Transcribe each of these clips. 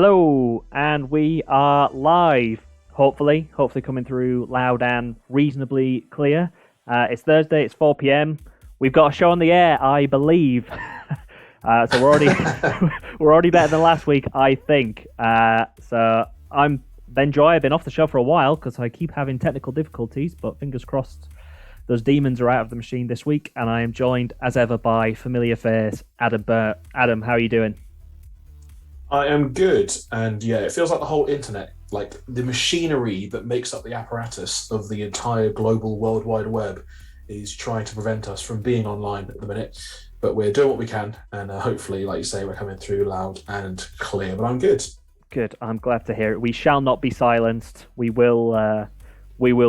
Hello, and we are live. Hopefully coming through loud and reasonably clear. It's Thursday. It's 4 p.m. We've got a show on the air, I believe. So we're already we're already better than last week, I think. So I'm Ben Joy. I've been off the show for a while because I keep having technical difficulties, but fingers crossed those demons are out of the machine this week. And I am joined as ever by familiar face Adam Burt. Adam, how are you doing? I am good, and yeah, it feels like the whole internet, like the machinery that makes up the apparatus of the entire global World Wide Web, is trying to prevent us from being online at the minute. But we're doing what we can, and hopefully, like you say, we're coming through loud and clear. But I'm good. Good. I'm glad to hear it. We shall not be silenced. We will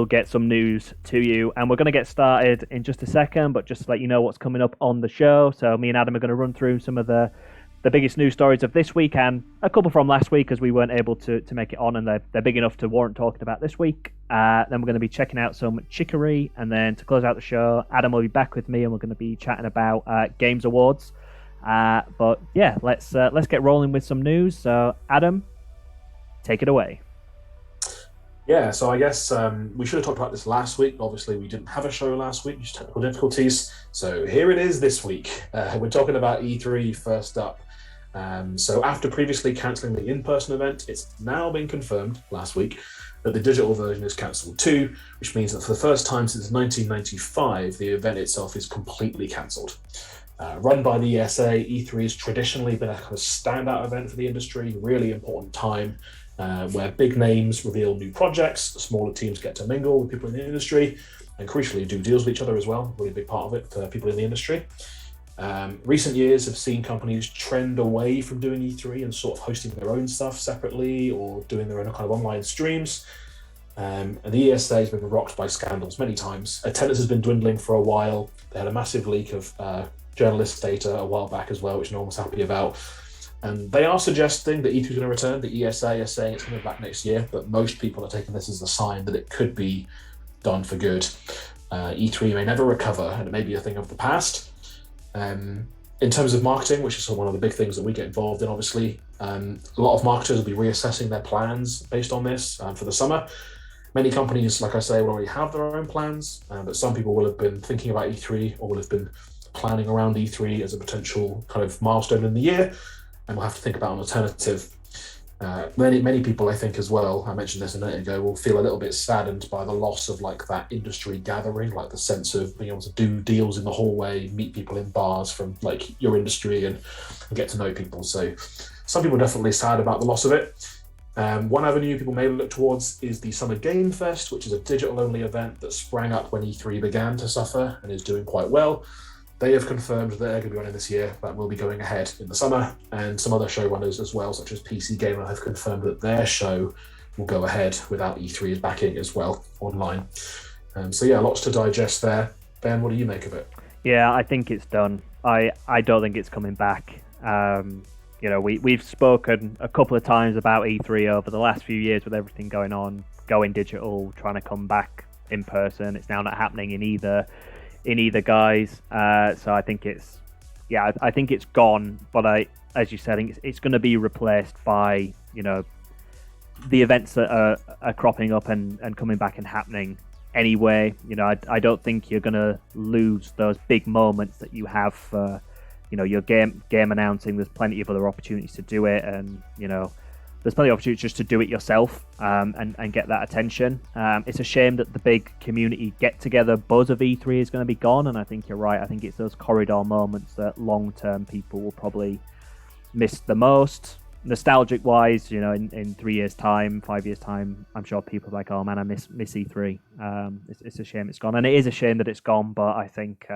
get some news to you, and we're going to get started in just a second. But just to let you know what's coming up on the show. So me and Adam are going to run through some of the biggest news stories of this week and a couple from last week as we weren't able to make it on, and they're big enough to warrant talking about this week. Then we're going to be checking out some Chicory, and then to close out the show, Adam will be back with me, and we're going to be chatting about Games Awards. But yeah, let's get rolling with some news. So Adam, take it away. Yeah, so I guess we should have talked about this last week. Obviously, we didn't have a show last week due to technical difficulties. So here it is this week. We're talking about E3 first up. So after previously cancelling the in-person event, it's now been confirmed last week that the digital version is cancelled too, which means that for the first time since 1995, the event itself is completely cancelled. Run by the ESA, E3 has traditionally been a kind of standout event for the industry, really important time where big names reveal new projects, smaller teams get to mingle with people in the industry, and crucially do deals with each other as well, really big part of it for people in the industry. Recent years have seen companies trend away from doing E3 and sort of hosting their own stuff separately or doing their own kind of online streams. And the ESA has been rocked by scandals many times. Attendance has been dwindling for a while. They had a massive leak of journalist data a while back as well, which no one was happy about. And they are suggesting that E3 is going to return. The ESA is saying it's coming back next year, but most people are taking this as a sign that it could be done for good. E3 may never recover, and it may be a thing of the past. In terms of marketing, which is one of the big things that we get involved in, obviously, a lot of marketers will be reassessing their plans based on this for the summer. Many companies, like I say, will already have their own plans, but some people will have been thinking about E3 or will have been planning around E3 as a potential kind of milestone in the year, and we'll have to think about an alternative. Many people, I think, as well, I mentioned this a minute ago, will feel a little bit saddened by the loss of like that industry gathering, like the sense of being able to do deals in the hallway, meet people in bars from like your industry and get to know people. So some people are definitely sad about the loss of it. One avenue people may look towards is the Summer Game Fest, which is a digital-only event that sprang up when E3 began to suffer and is doing quite well. They have confirmed that they're going to be running this year. That will be going ahead in the summer, and some other showrunners as well, such as PC Gamer, have confirmed that their show will go ahead without E3's backing as well online. So yeah, lots to digest there. Ben, what do you make of it? Yeah, I think it's done. I don't think it's coming back. We've spoken a couple of times about E3 over the last few years with everything going on, going digital, trying to come back in person. It's now not happening in either guise. So I think I think it's gone. But as you said, I think it's going to be replaced by the events that are cropping up and coming back and happening anyway. I don't think you're going to lose those big moments that you have for your game announcing. There's plenty of other opportunities to do it, and there's plenty of opportunities just to do it yourself and get that attention. It's a shame that the big community get-together buzz of E3 is going to be gone, and I think you're right. I think it's those corridor moments that long-term people will probably miss the most. Nostalgic-wise, in 3 years' time, 5 years' time, I'm sure people are like, oh man, I miss E3. It's a shame it's gone, and it is a shame that it's gone, but I think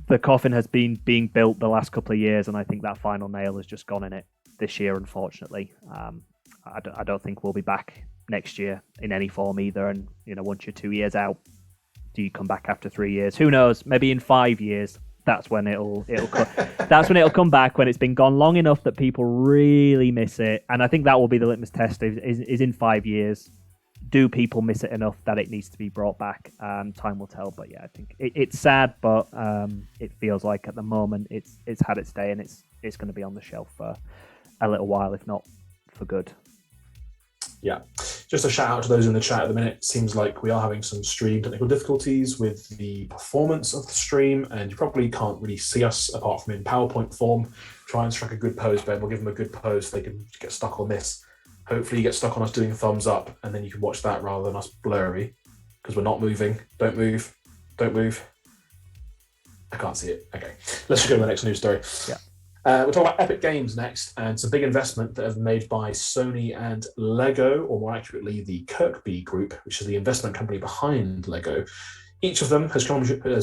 the coffin has been being built the last couple of years, and I think that final nail has just gone in it this year, unfortunately. I don't think we'll be back next year in any form either. And once you're 2 years out, do you come back after 3 years? Who knows? Maybe in 5 years, that's when it'll that's when it'll come back, when it's been gone long enough that people really miss it. And I think that will be the litmus test: is in 5 years, do people miss it enough that it needs to be brought back? Time will tell. But yeah, I think it's sad, but it feels like at the moment it's had its day, and it's going to be on the shelf for a little while, if not for good. Yeah, just a shout out to those in the chat at the minute. Seems like we are having some stream technical difficulties with the performance of the stream, and you probably can't really see us apart from in PowerPoint form. Try and strike a good pose, Ben. We'll give them a good pose so they can get stuck on this. Hopefully you get stuck on us doing a thumbs up, and then you can watch that rather than us blurry, because we're not moving. Don't move. Don't move. I can't see it. Okay, let's just go to the next news story. Yeah. We'll talk about Epic Games next, and it's a big investment that have been made by Sony and Lego, or more accurately, the Kirkbi Group, which is the investment company behind Lego. Each of them has contributed,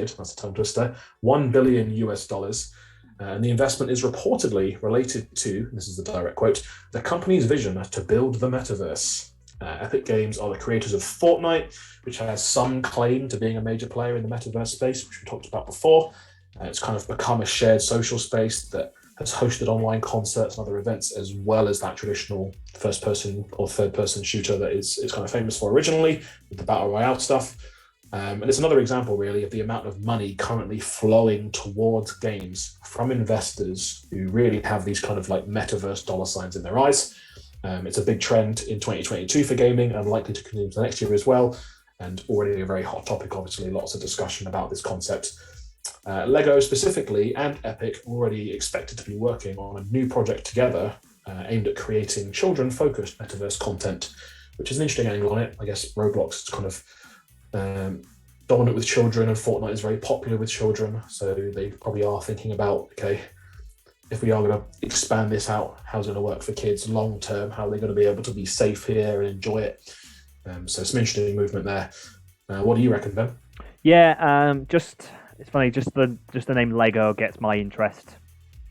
that's a tongue twister, $1 billion US. And the investment is reportedly related to, this is the direct quote, the company's vision to build the metaverse. Epic Games are the creators of Fortnite, which has some claim to being a major player in the metaverse space, which we talked about before. It's kind of become a shared social space that has hosted online concerts and other events, as well as that traditional first-person or third-person shooter that it's kind of famous for originally, with the Battle Royale stuff. And it's another example, really, of the amount of money currently flowing towards games from investors who really have these kind of like metaverse dollar signs in their eyes. It's a big trend in 2022 for gaming, and likely to continue to next year as well. And already a very hot topic, obviously, lots of discussion about this concept. Lego specifically and Epic already expected to be working on a new project together aimed at creating children-focused metaverse content, which is an interesting angle on it. I guess Roblox is kind of dominant with children, and Fortnite is very popular with children, so they probably are thinking about, okay, if we are going to expand this out, how's it going to work for kids long term? How are they going to be able to be safe here and enjoy it? So some interesting movement there. What do you reckon, Ben? Yeah, it's funny, just the name Lego gets my interest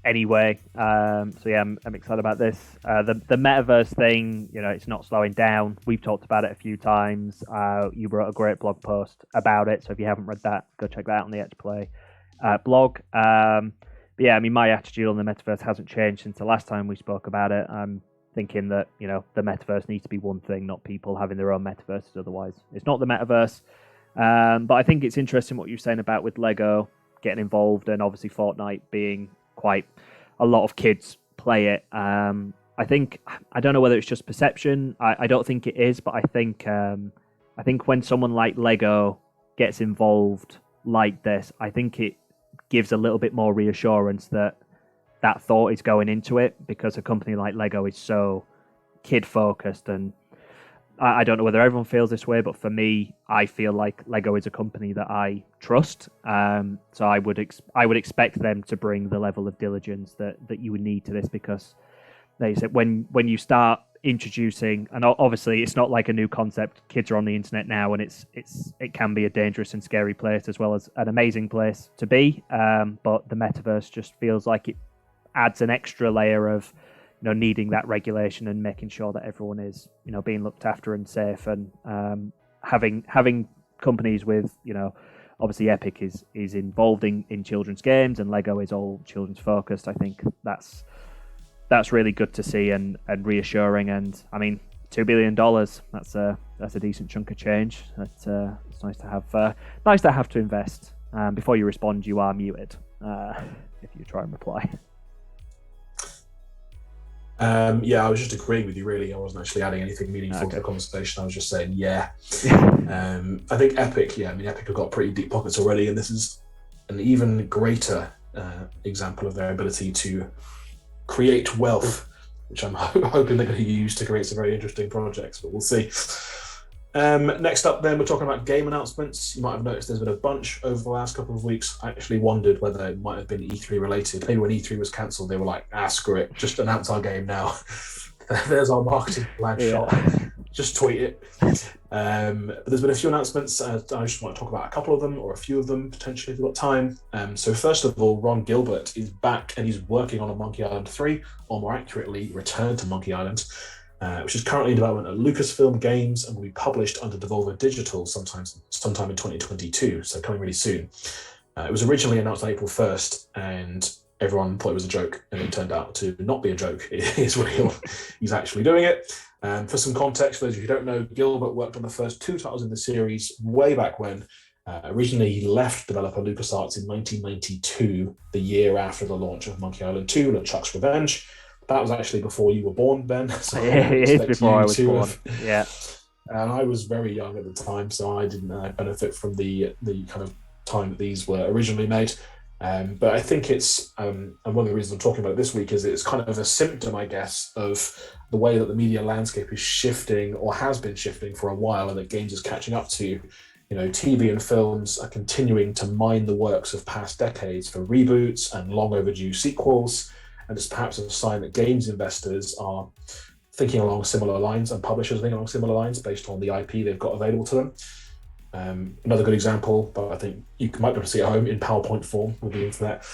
anyway. So yeah, I'm excited about this. The metaverse thing, it's not slowing down. We've talked about it a few times. You wrote a great blog post about it, so if you haven't read that, go check that out on the Etch Play blog. But yeah, I mean, my attitude on the metaverse hasn't changed since the last time we spoke about it. I'm thinking that the metaverse needs to be one thing, not people having their own metaverses. Otherwise, it's not the metaverse. But I think it's interesting what you're saying about with Lego getting involved, and obviously Fortnite being quite a lot of kids play it. I don't know whether it's just perception. I don't think it is, but I think when someone like Lego gets involved like this, I think it gives a little bit more reassurance that thought is going into it, because a company like Lego is so kid focused. And I don't know whether everyone feels this way, but for me, I feel like Lego is a company that I trust. So I would expect them to bring the level of diligence that you would need to this, because they said when you start introducing, and obviously it's not like a new concept. Kids are on the internet now, and it can be a dangerous and scary place as well as an amazing place to be. But the metaverse just feels like it adds an extra layer of needing that regulation and making sure that everyone is being looked after and safe, and having companies with obviously Epic is involved in children's games, and Lego is all children's focused. I think that's really good to see and reassuring. And I mean, $2 billion, that's a decent chunk of change. It's nice to have to invest. Before you respond, you are muted if you try and reply. Yeah, I was just agreeing with you, really. I wasn't actually adding anything meaningful to the conversation. I was just saying, yeah. I think Epic have got pretty deep pockets already, and this is an even greater example of their ability to create wealth, which I'm hoping they're going to use to create some very interesting projects, but we'll see. Next up, then, we're talking about game announcements. You might have noticed there's been a bunch over the last couple of weeks. I actually wondered whether it might have been E3 related. Maybe when E3 was cancelled, they were like, screw it, just announce our game now. There's our marketing plan shot. Just tweet it. But there's been a few announcements. I just want to talk about a couple of them, or a few of them, potentially, if we've got time. So first of all, Ron Gilbert is back, and he's working on a Monkey Island 3, or more accurately, Return to Monkey Island, which is currently in development at Lucasfilm Games and will be published under Devolver Digital sometime in 2022, so coming really soon. It was originally announced on April 1st, and everyone thought it was a joke, and it turned out to not be a joke. It is real. He's actually doing it. For some context, for those of you who don't know, Gilbert worked on the first 2 titles in the series way back when. Originally, he left developer LucasArts in 1992, the year after the launch of Monkey Island 2 and Chuck's Revenge. That was actually before you were born, Ben. So it is before I was born. Yeah. And I was very young at the time, so I didn't benefit from the kind of time that these were originally made. But I think it's, and one of the reasons I'm talking about it this week is it's kind of a symptom, I guess, of the way that the media landscape is shifting, or has been shifting for a while, and that games is catching up to. TV and films are continuing to mine the works of past decades for reboots and long overdue sequels, and it's perhaps a sign that games investors are thinking along similar lines, and publishers thinking along similar lines based on the IP they've got available to them. Another good example, but I think you might be able to see at home in PowerPoint form with the internet,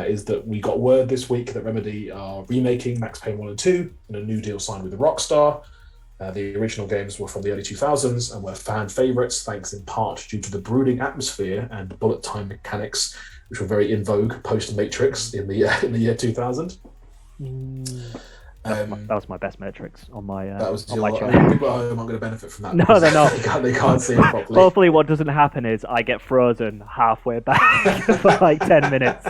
is that we got word this week that Remedy are remaking Max Payne 1 and 2 in a new deal signed with Rockstar. The original games were from the early 2000s and were fan favourites, thanks in part due to the brooding atmosphere and bullet time mechanics, which were very in vogue post-Matrix in the year 2000. That was my best Matrix on my that was on my your, channel. people at home aren't going to benefit from that. No, they're not. They can't see it properly. Hopefully what doesn't happen is I get frozen halfway back for like 10 minutes.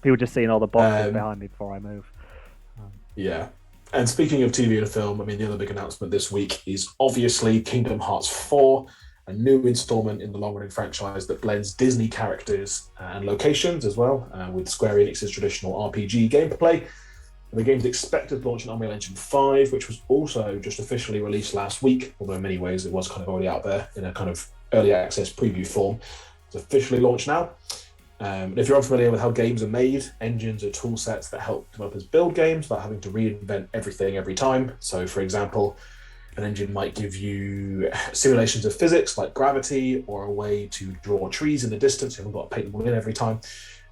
People just seeing all the boxes behind me before I move. Yeah. And speaking of TV and film, the other big announcement this week is obviously Kingdom Hearts 4, a new installment in the long-running franchise that blends Disney characters and locations as well, with Square Enix's traditional RPG gameplay. And the game's expected to launch in Unreal Engine 5, which was also just officially released last week, although in many ways it was kind of already out there in a kind of early access preview form. It's officially launched now. If you're unfamiliar with how games are made, engines are tool sets that help developers build games without having to reinvent everything every time. So, for example, an engine might give you simulations of physics like gravity, or a way to draw trees in the distance. You haven't got to paint them all in every time.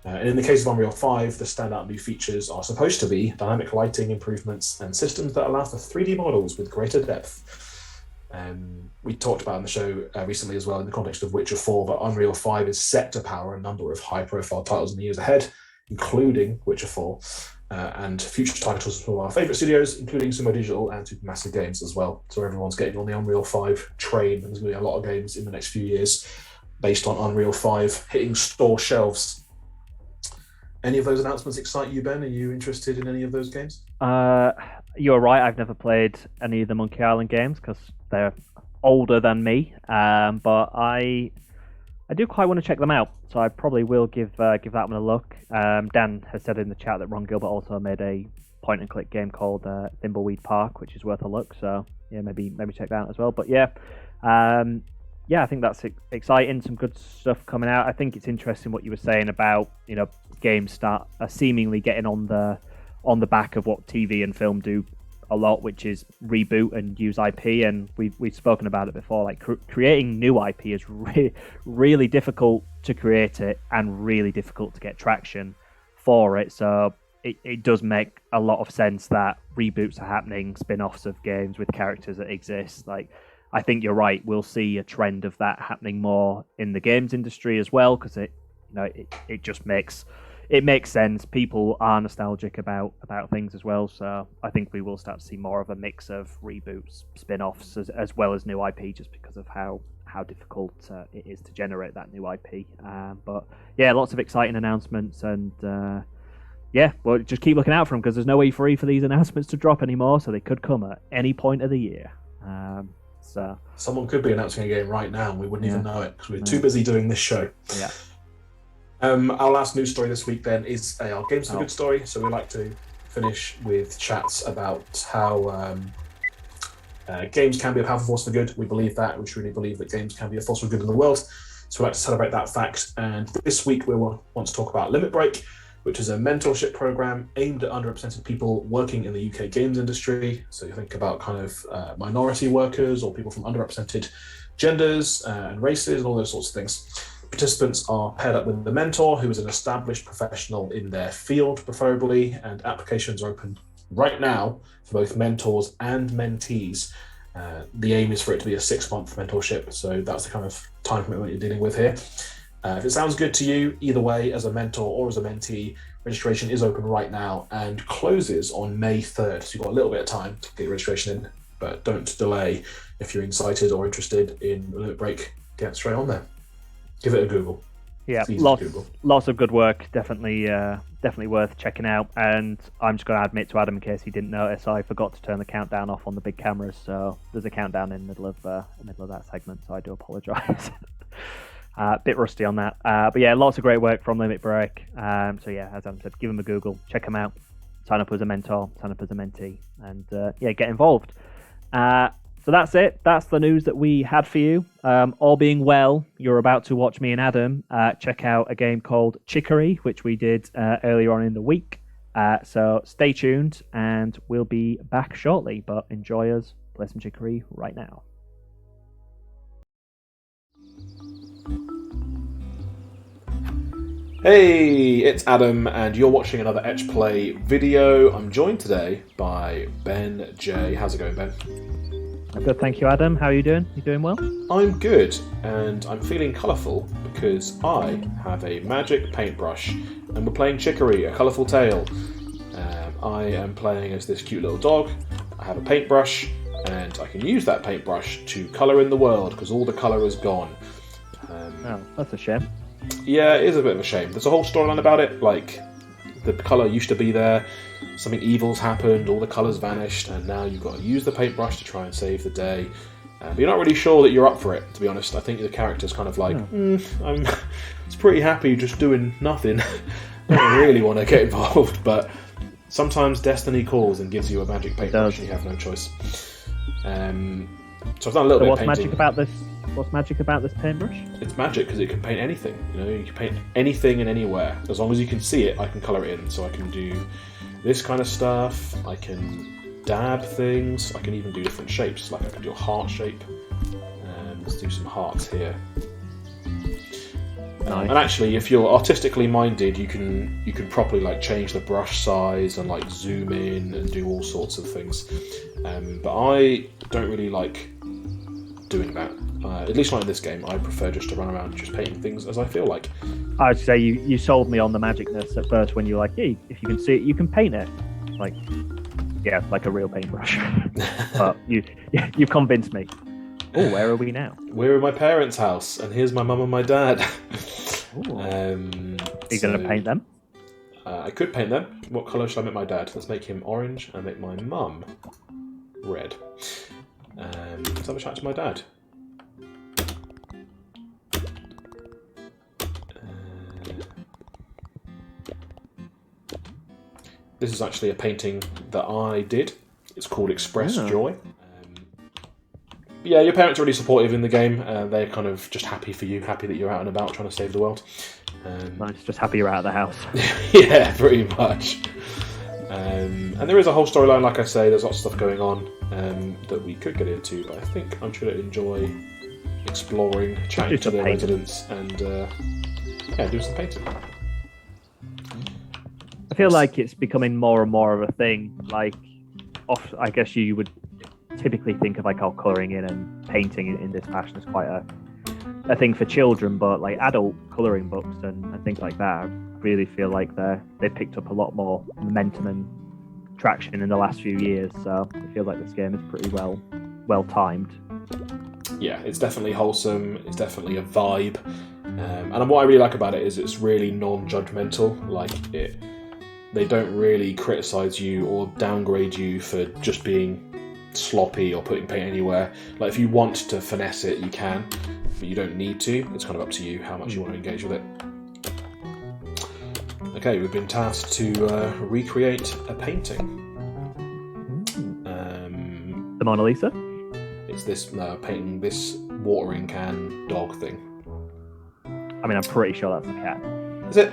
And in the case of Unreal 5, the standout new features are supposed to be dynamic lighting improvements and systems that allow for 3D models with greater depth. We talked about in the show recently as well, in the context of Witcher 4, that Unreal 5 is set to power a number of high-profile titles in the years ahead, including Witcher 4, and future titles from our favourite studios, including Sumo Digital and Supermassive Games as well. So everyone's getting on the Unreal 5 train, and there's going to be a lot of games in the next few years based on Unreal 5 hitting store shelves. Any of those announcements excite you, Ben? Are you interested in any of those games? You're right. I've never played any of the Monkey Island games because they're older than me. But I do quite want to check them out. So I probably will give that one a look. Dan has said in the chat that Ron Gilbert also made a point-and-click game called Thimbleweed Park, which is worth a look. So yeah, maybe check that out as well. But yeah. I think that's exciting. Some good stuff coming out. I think it's interesting what you were saying about games seemingly getting on the back of what TV and film do a lot, which is reboot and use IP. And we've spoken about it before. Like creating new IP is really difficult to create it, and really difficult to get traction for it. So it does make a lot of sense that reboots are happening, spin-offs of games with characters that exist. Like, I think you're right. We'll see a trend of that happening more in the games industry as well, because it just makes sense. People are nostalgic about things as well, so I think we will start to see more of a mix of reboots, spin-offs, as well as new IP, just because of how difficult it is to generate that new IP. But yeah, lots of exciting announcements, and well, just keep looking out for them, because there's no way free for these announcements to drop anymore, so they could come at any point of the year. So someone could be announcing a game right now and we wouldn't even know it, because we're too busy doing this show. Yeah. Our last news story this week then is our Games for Good story. So we like to finish with chats about how games can be a powerful force for good. We believe that. We truly believe that games can be a force for good in the world. So we like to celebrate that fact. And this week we want to talk about Limitbreak, which is a mentorship program aimed at underrepresented people working in the UK games industry. So you think about kind of minority workers, or people from underrepresented genders and races and all those sorts of things. Participants are paired up with the mentor, who is an established professional in their field, preferably, and applications are open right now for both mentors and mentees. The aim is for it to be a 6-month mentorship, so that's the kind of time commitment you're dealing with here. If it sounds good to you, either way, as a mentor or as a mentee, registration is open right now and closes on May 3rd. So you've got a little bit of time to get your registration in, but don't delay. If you're excited or interested in Limitbreak, get straight on there. Give it a Google. Yeah, lots of good work. Definitely worth checking out. And I'm just going to admit to Adam, in case he didn't notice, I forgot to turn the countdown off on the big cameras. So there's a countdown in the middle of that segment. So I do apologise. Bit rusty on that. But yeah, lots of great work from Limitbreak. So yeah, as Adam said, give them a Google, check them out, sign up as a mentor, sign up as a mentee, and yeah, get involved. So that's it. That's the news that we had for you. All being well, you're about to watch me and Adam check out a game called Chicory, which we did earlier on in the week. So stay tuned, and we'll be back shortly. But enjoy us play some Chicory right now. Hey, it's Adam, and you're watching another Etch Play video. I'm joined today by Ben J. How's it going, Ben? I'm good, thank you, Adam. How are you doing? You doing well? I'm good, and I'm feeling colourful because I have a magic paintbrush, and we're playing Chicory, a colourful tale. I am playing as this cute little dog. I have a paintbrush, and I can use that paintbrush to colour in the world because all the colour is gone. Oh, that's a shame. Yeah, it is a bit of a shame. There's a whole storyline about it, like the colour used to be there, something evil's happened, all the colours vanished, and now you've got to use the paintbrush to try and save the day. But you're not really sure that you're up for it, to be honest. I think the character's kind of like, I'm pretty happy just doing nothing. I don't really want to get involved, but sometimes destiny calls and gives you a magic paintbrush and you have no choice. So I've done a little bit of painting. What's magic about this paintbrush? It's magic because it can paint anything. You can paint anything and anywhere. As long as you can see it, I can colour it in. So I can do this kind of stuff. I can dab things. I can even do different shapes. Like I can do a heart shape. Let's do some hearts here. Nice. And actually, if you're artistically minded, you can properly like change the brush size and like zoom in and do all sorts of things. But I don't really like doing that. At least not in this game. I prefer just to run around just painting things as I feel like. I'd say you sold me on the magicness at first when you were like, hey, if you can see it, you can paint it. Like, yeah, like a real paintbrush. But you've convinced me. Oh, where are we now? We're in my parents' house, and here's my mum and my dad. Are you going to paint them? I could paint them. What colour should I make my dad? Let's make him orange and make my mum red. Let's have a chat to my dad. This is actually a painting that I did. It's called Express Joy. Yeah, your parents are really supportive in the game. They're kind of just happy for you, happy that you're out and about trying to save the world. Nice, just happy you're out of the house. Yeah, pretty much. And there is a whole storyline, like I say, there's lots of stuff going on that we could get into, but I think I'm sure to enjoy exploring, chatting to the residents, and doing some painting. I feel like it's becoming more and more of a thing. Like, I guess you would typically think of like colouring in and painting in this fashion is quite a thing for children, but like adult colouring books and things like that, I really feel like they've picked up a lot more momentum and traction in the last few years. So I feel like this game is pretty well timed. Yeah, it's definitely wholesome. It's definitely a vibe, and what I really like about it is it's really non-judgmental. Like they don't really criticize you or downgrade you for just being sloppy or putting paint anywhere. Like if you want to finesse it, you can, but you don't need to. It's kind of up to you how much you want to engage with it. Okay, we've been tasked to recreate a painting. The Mona Lisa? It's this painting this watering can dog thing. I mean, I'm pretty sure that's a cat. Is it?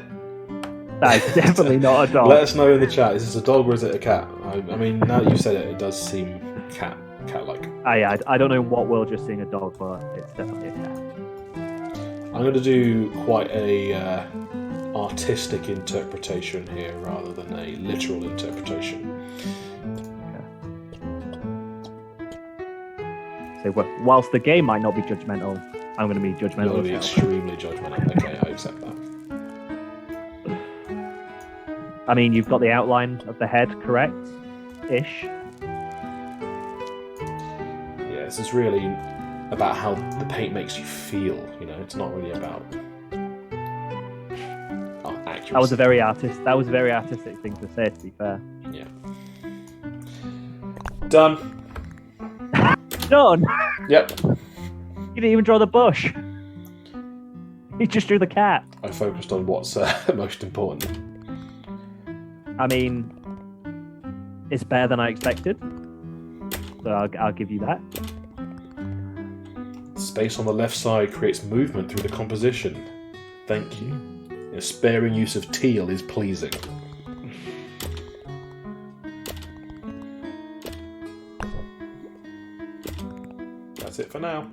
That's definitely not a dog. Let us know in the chat. Is this a dog or is it a cat? I mean, now that you've said it, it does seem cat-like. I don't know what world you're seeing a dog, but it's definitely a cat. I'm going to do quite a artistic interpretation here rather than a literal interpretation. Okay. So whilst the game might not be judgmental, I'm going to be judgmental. You're going to be extremely judgmental. Okay, I accept that. I mean, you've got the outline of the head, correct-ish. Yeah, this is really about how the paint makes you feel. You know, it's not really about accuracy. That was a very artistic thing to say. To be fair. Yeah. Done. Done. Yep. You didn't even draw the bush. You just drew the cat. I focused on what's most important. I mean, it's better than I expected, so I'll give you that. Space on the left side creates movement through the composition. Thank you. A sparing use of teal is pleasing. That's it for now.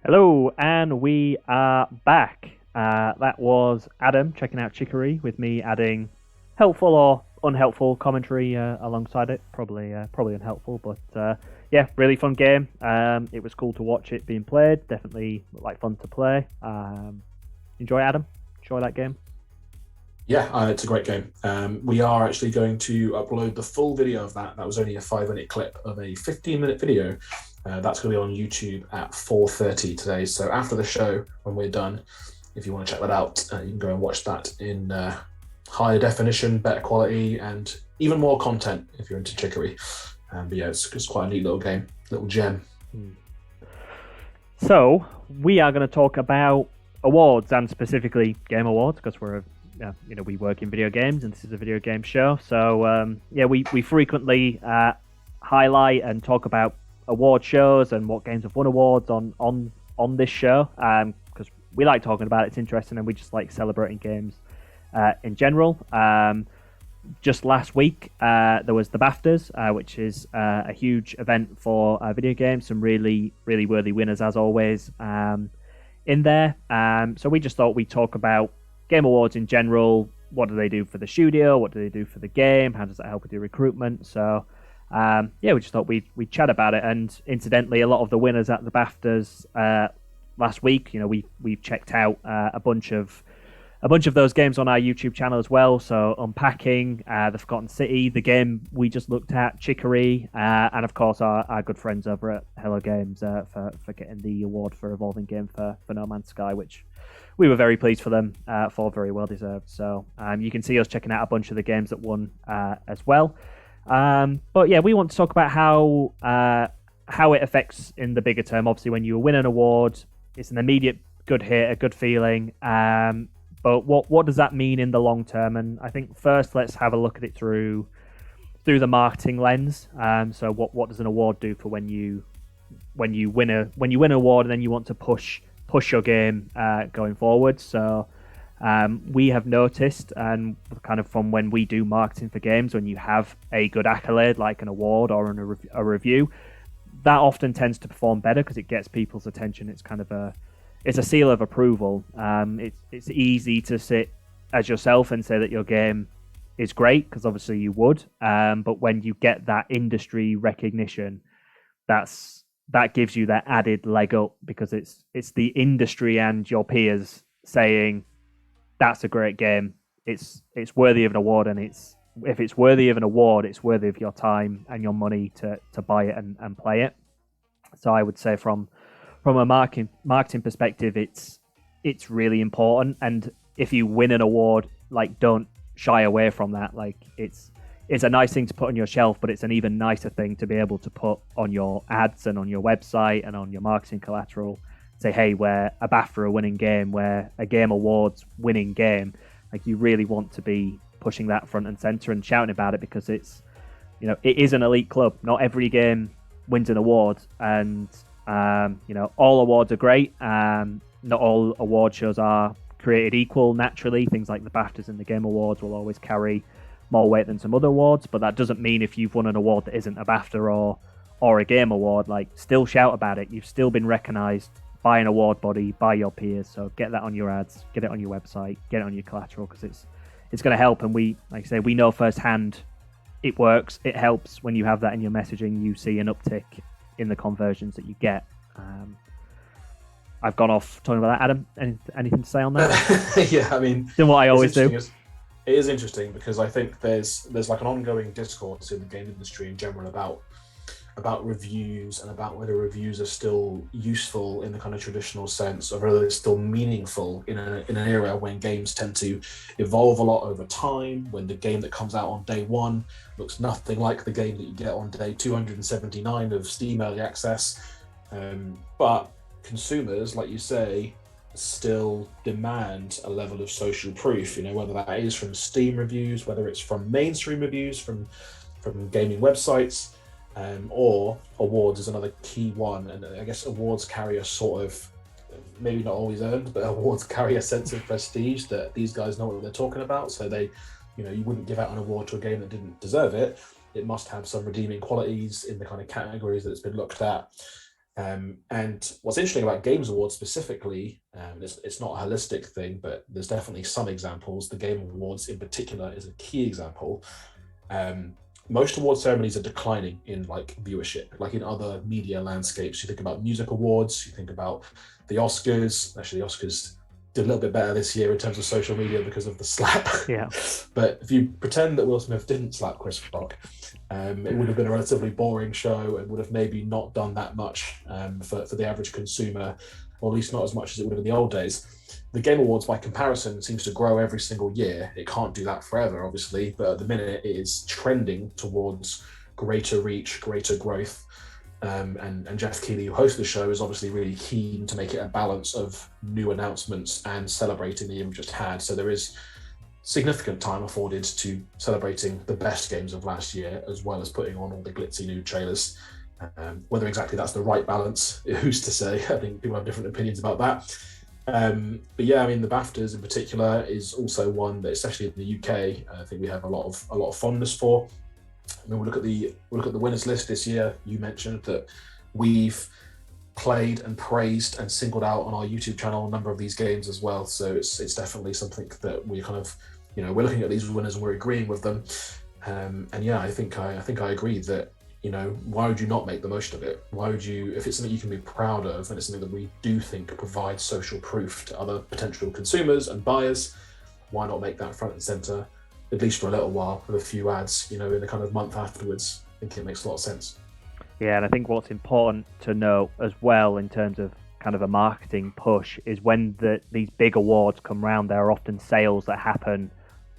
Hello, and we are back. That was Adam checking out Chicory, with me adding helpful or unhelpful commentary alongside it. Probably unhelpful, but yeah, really fun game. It was cool to watch it being played. Definitely looked like fun to play. Enjoy, Adam? Enjoy that game? Yeah, it's a great game. We are actually going to upload the full video of that. That was only a 5-minute clip of a 15-minute video. That's going to be on YouTube at 4:30 today. So after the show, when we're done, if you want to check that out, you can go and watch that in higher definition, better quality, and even more content if you're into Chicory. But yeah, it's quite a neat little game, little gem. So we are going to talk about awards, and specifically game awards, because we work in video games and this is a video game show. So we frequently highlight and talk about award shows and what games have won awards on this show, because we like talking about it. It's interesting, and we just like celebrating games in general. Just last week there was the BAFTAs, which is a huge event for video games. Some really worthy winners, as always, in there. So we just thought we'd talk about game awards in general. What do they do for the studio? What do they do for the game? How does that help with your recruitment? So we just thought we'd chat about it. And incidentally, a lot of the winners at the BAFTAs last week, we've checked out a bunch of those games on our YouTube channel as well. So Unpacking, The Forgotten City, the game we just looked at, Chicory, and of course our good friends over at Hello Games for getting the award for Evolving Game for No Man's Sky, which we were very pleased for them, for very well deserved. So you can see us checking out a bunch of the games that won as well. But yeah, we want to talk about how it affects in the bigger term. Obviously, when you win an award, it's an immediate good hit, a good feeling. But what does that mean in the long term? And I think first let's have a look at it through the marketing lens. So what does an award do for when you win an award and then you want to push your game going forward? So we have noticed, and kind of from when we do marketing for games, when you have a good accolade like an award or a review, that often tends to perform better because it gets people's attention. It's kind of it's a seal of approval. It's easy to sit as yourself and say that your game is great, because obviously you would. But when you get that industry recognition, that gives you that added leg up, because it's the industry and your peers saying that's a great game. It's worthy of an award, and if it's worthy of an award, it's worthy of your time and your money to buy it and play it. So I would say from a marketing perspective, it's really important. And if you win an award, like, don't shy away from that. Like, it's a nice thing to put on your shelf, but it's an even nicer thing to be able to put on your ads and on your website and on your marketing collateral. Say, hey, we're a BAFTA winning game, we're a Game Awards winning game. Like, you really want to be pushing that front and center and shouting about it, because it is an elite club. Not every game wins an award, and all awards are great. Not all award shows are created equal naturally. Things like the BAFTAs and the Game Awards will always carry more weight than some other awards, but that doesn't mean if you've won an award that isn't a BAFTA or a Game Award, like, still shout about it. You've still been recognized by an award body, by your peers. So get that on your ads, get it on your website, get it on your collateral, because it's going to help. And we know firsthand it works. It helps when you have that in your messaging. You see an uptick in the conversions that you get. I've gone off talking about that. Adam, anything to say on that? Yeah, I mean, doing what I always do. It is interesting because I think there's like an ongoing discourse in the game industry in general about reviews and about whether reviews are still useful in the kind of traditional sense, or whether they're still meaningful in an era when games tend to evolve a lot over time, when the game that comes out on day one looks nothing like the game that you get on day 279 of Steam Early Access. But consumers, like you say, still demand a level of social proof, whether that is from Steam reviews, whether it's from mainstream reviews, from gaming websites, or awards is another key one. And I guess awards carry a sort of, maybe not always earned, but awards carry a sense of prestige that these guys know what they're talking about. So they, you wouldn't give out an award to a game that didn't deserve it. It must have some redeeming qualities in the kind of categories that it's been looked at. And what's interesting about Games Awards specifically, it's not a holistic thing, but there's definitely some examples. The Game Awards in particular is a key example. Most award ceremonies are declining in viewership, like in other media landscapes. You think about music awards, you think about the Oscars. Actually, the Oscars did a little bit better this year in terms of social media because of the slap. Yeah. But if you pretend that Will Smith didn't slap Chris Rock, it would have been a relatively boring show and would have maybe not done that much for the average consumer, or at least not as much as it would have in the old days. The Game Awards, by comparison, seems to grow every single year. It can't do that forever, obviously, but at the minute it is trending towards greater reach, greater growth. And Jeff Keighley, who hosts the show, is obviously really keen to make it a balance of new announcements and celebrating the year we just had. So there is significant time afforded to celebrating the best games of last year, as well as putting on all the glitzy new trailers. Whether exactly that's the right balance, who's to say? I think people have different opinions about that. But yeah, I mean, the BAFTAs in particular is also one that, especially in the UK, I think we have a lot of fondness for. I mean, we'll look at the winners list this year. You mentioned that we've played and praised and singled out on our YouTube channel a number of these games as well. So it's definitely something that we kind of, we're looking at these winners and we're agreeing with them. And yeah, I think I agree that, why would you not make the most of it? Why would you, if it's something you can be proud of and it's something that we do think provides social proof to other potential consumers and buyers, why not make that front and center, at least for a little while, with a few ads, in the kind of month afterwards? I think it makes a lot of sense. Yeah, and I think what's important to note as well in terms of kind of a marketing push is when these big awards come round, there are often sales that happen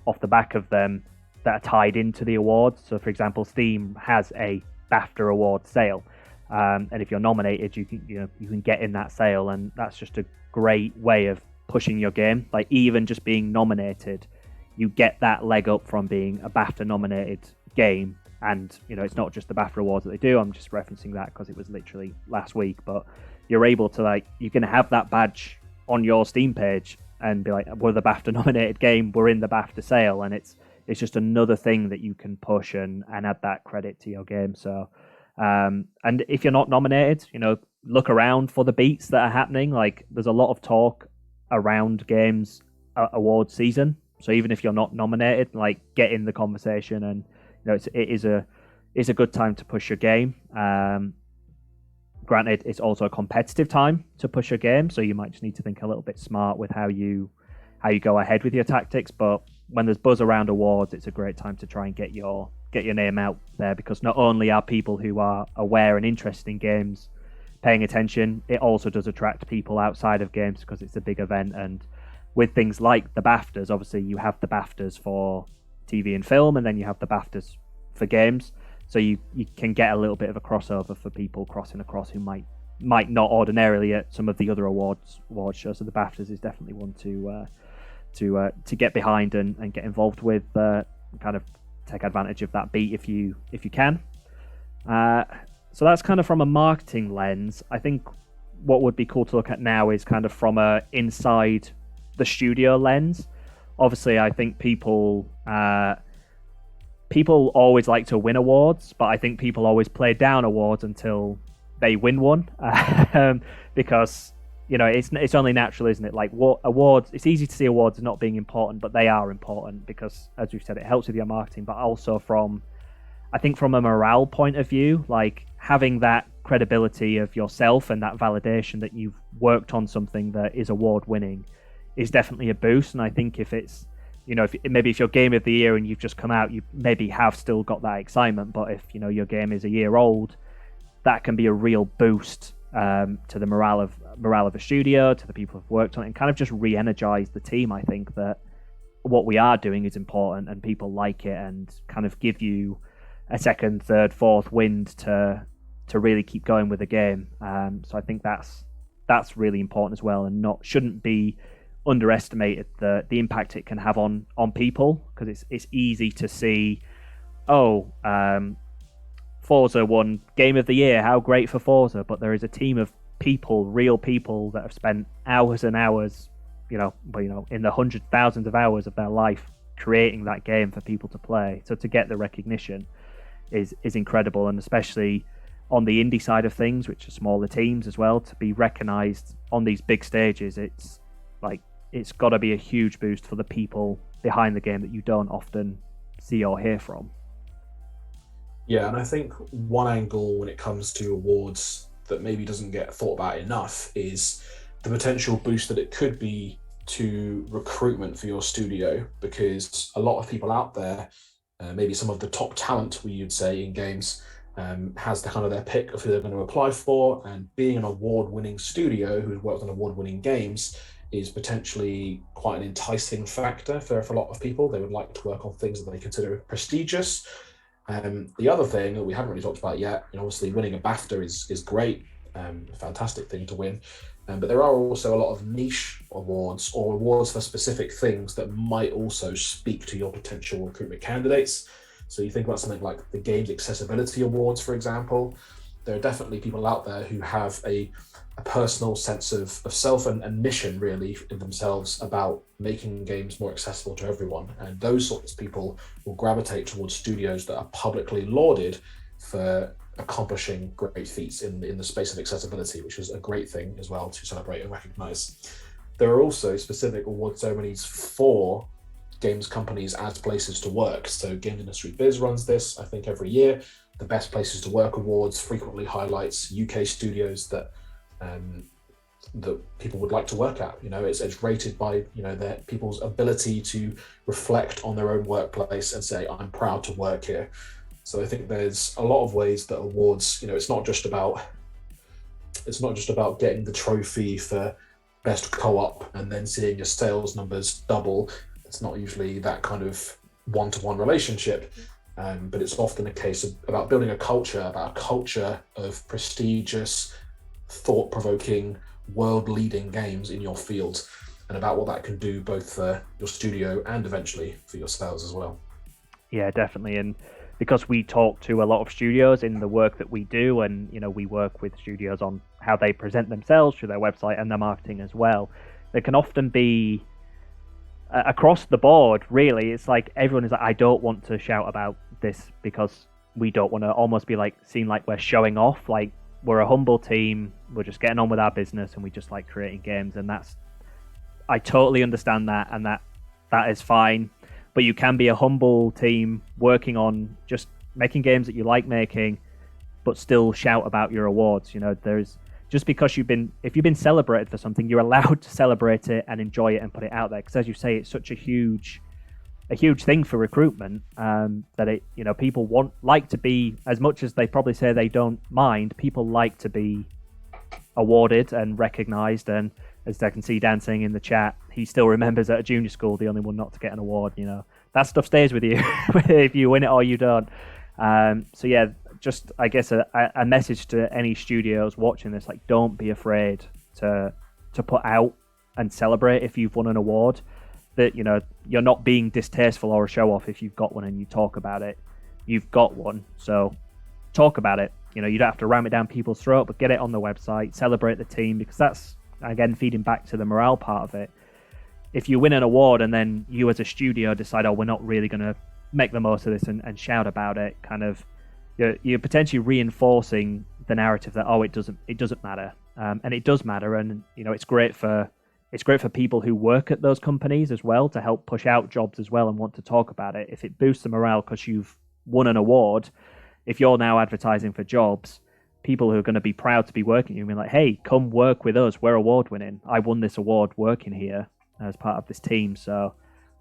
off the back of them that are tied into the awards. So, for example, Steam has a BAFTA award sale, and if you're nominated, you can get in that sale, and that's just a great way of pushing your game. Like, even just being nominated, you get that leg up from being a BAFTA nominated game. And it's not just the BAFTA awards that they do. I'm just referencing that because it was literally last week. But you're able to you can have that badge on your Steam page and be like, we're the BAFTA nominated game, we're in the BAFTA sale, and it's just another thing that you can push and add that credit to your game. So, and if you're not nominated, look around for the beats that are happening. Like, there's a lot of talk around games award season. So even if you're not nominated, get in the conversation, and it is a good time to push your game. Granted, it's also a competitive time to push your game, so you might just need to think a little bit smart with how you go ahead with your tactics. But when there's buzz around awards, it's a great time to try and get your name out there, because not only are people who are aware and interested in games paying attention, it also does attract people outside of games because it's a big event. And with things like the BAFTAs, obviously you have the BAFTAs for TV and film, and then you have the BAFTAs for games. So you can get a little bit of a crossover for people crossing across who might not ordinarily at some of the other award shows. So the BAFTAs is definitely one to get behind and get involved with, kind of take advantage of that beat if you can. So that's kind of from a marketing lens. I think what would be cool to look at now is kind of from a inside the studio lens. Obviously, I think people always like to win awards, but I think people always play down awards until they win one, because it's only natural, isn't it? Like, what awards? It's easy to see awards as not being important, but they are important because, as we've said, it helps with your marketing, but also from I think from a morale point of view, like having that credibility of yourself and that validation that you've worked on something that is award winning is definitely a boost. And I think if it's, if your game of the year and you've just come out, you maybe have still got that excitement. But if, your game is a year old, that can be a real boost to the morale of a studio, to the people who've worked on it, and kind of just re-energize the team. I think that what we are doing is important and people like it, and kind of give you a second, third, fourth wind to really keep going with the game. So I think that's really important as well, and shouldn't be underestimated, the impact it can have on people, because it's easy to see, Forza won Game of the Year, how great for Forza, but there is a team of people, real people, that have spent hours and hours, in the hundreds, thousands of hours of their life creating that game for people to play. So to get the recognition is incredible, and especially on the indie side of things, which are smaller teams as well, to be recognized on these big stages, it's got to be a huge boost for the people behind the game that you don't often see or hear from. Yeah, and I think one angle when it comes to awards that maybe doesn't get thought about enough is the potential boost that it could be to recruitment for your studio, because a lot of people out there, maybe some of the top talent, you'd say, in games, has the kind of their pick of who they're going to apply for, and being an award-winning studio who's worked on award-winning games is potentially quite an enticing factor for a lot of people. They would like to work on things that they consider prestigious. The other thing that we haven't really talked about yet, obviously winning a BAFTA is great, a fantastic thing to win. But there are also a lot of niche awards, or awards for specific things, that might also speak to your potential recruitment candidates. So you think about something like the Games Accessibility Awards, for example. There are definitely people out there who have a personal sense of self and mission, really, in themselves, about making games more accessible to everyone. And those sorts of people will gravitate towards studios that are publicly lauded for accomplishing great feats in the space of accessibility, which is a great thing as well to celebrate and recognize. There are also specific award ceremonies for games companies as places to work. So Game Industry Biz runs this, I think, every year. The Best Places to Work Awards frequently highlights UK studios that people would like to work at. It's rated by their people's ability to reflect on their own workplace and say, I'm proud to work here. So I think there's a lot of ways that awards, it's not just about getting the trophy for best co-op and then seeing your sales numbers double. It's not usually that kind of one-to-one relationship. But it's often a case about building a culture of prestigious, thought-provoking, world-leading games in your field, and about what that can do both for your studio and eventually for yourselves as well. Yeah, definitely. And because we talk to a lot of studios in the work that we do, and we work with studios on how they present themselves through their website and their marketing as well, there can often be across the board, really, it's like everyone is like, I don't want to shout about this because we don't want to almost be seen like we're showing off, like we're a humble team, we're just getting on with our business and we just like creating games. And I totally understand that, and that is fine. But you can be a humble team working on just making games that you like making, but still shout about your awards. There's just because if you've been celebrated for something, you're allowed to celebrate it and enjoy it and put it out there. Because as you say, it's such a huge thing for recruitment, that people like to be, as much as they probably say they don't mind, people like to be awarded and recognized. And as I can see Dan saying in the chat, he still remembers at a junior school the only one not to get an award. That stuff stays with you if you win it or you don't. So yeah, just I guess a message to any studios watching this, like, don't be afraid to put out and celebrate if you've won an award. That you're not being distasteful or a show off if you've got one and you talk about it. You've got one, so talk about it. You don't have to ram it down people's throat, but get it on the website, celebrate the team, because that's, again, feeding back to the morale part of it. If you win an award and then you as a studio decide, we're not really going to make the most of this and shout about it, kind of, you're potentially reinforcing the narrative that it doesn't matter, and it does matter. And it's great for people who work at those companies as well, to help push out jobs as well and want to talk about it. If it boosts the morale because you've won an award, if you're now advertising for jobs, people who are going to be proud to be working, you're going to be like, hey, come work with us. We're award winning. I won this award working here as part of this team. So,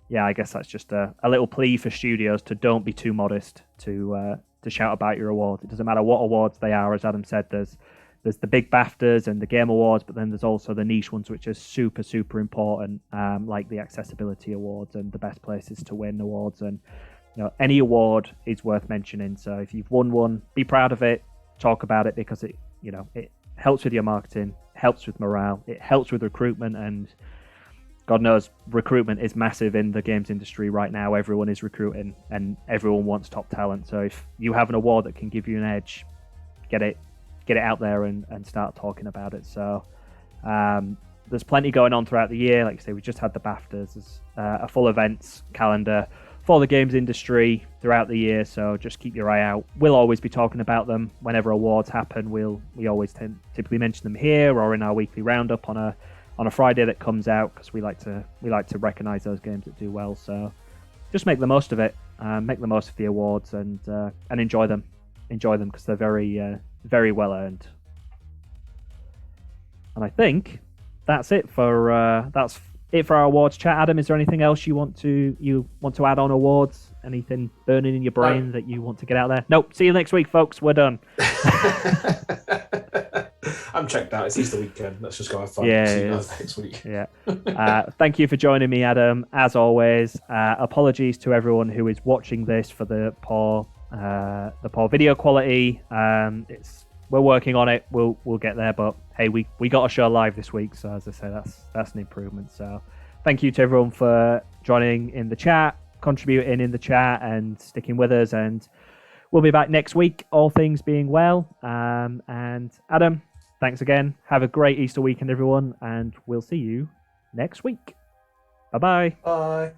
yeah, I guess that's just a little plea for studios to don't be too modest to shout about your awards. It doesn't matter what awards they are. As Adam said, there's the big BAFTAs and the Game Awards, but then there's also the niche ones, which are super, super important, like the Accessibility Awards and the Best Places to Win Awards. And any award is worth mentioning. So if you've won one, be proud of it, talk about it, because it helps with your marketing, helps with morale, it helps with recruitment, and God knows recruitment is massive in the games industry right now. Everyone is recruiting and everyone wants top talent. So if you have an award that can give you an edge, get it out there and start talking about it. So there's plenty going on throughout the year. Like I say, we just had the BAFTAs. There's a full events calendar for the games industry throughout the year, so just keep your eye out. We'll always be talking about them whenever awards happen. We always typically mention them here or in our weekly roundup on a Friday that comes out, because we like to recognize those games that do well. So just make the most of it, make the most of the awards, and enjoy them because they're very very well earned. And I think that's it for our awards chat. Adam, is there anything else you want to add on awards? Anything burning in your brain that you want to get out there? Nope. See you next week, folks. We're done. I'm checked out. It's Easter weekend. Let's just go have fun. Yeah, see you guys next week. Yeah. Thank you for joining me, Adam. As always, apologies to everyone who is watching this for the poor video quality. We're working on it. We'll get there. But hey, we got a show live this week, so as I say, that's an improvement. So thank you to everyone for joining in the chat, contributing in the chat, and sticking with us. And we'll be back next week, all things being well. And Adam, thanks again. Have a great Easter weekend, everyone, and we'll see you next week. Bye-bye. Bye.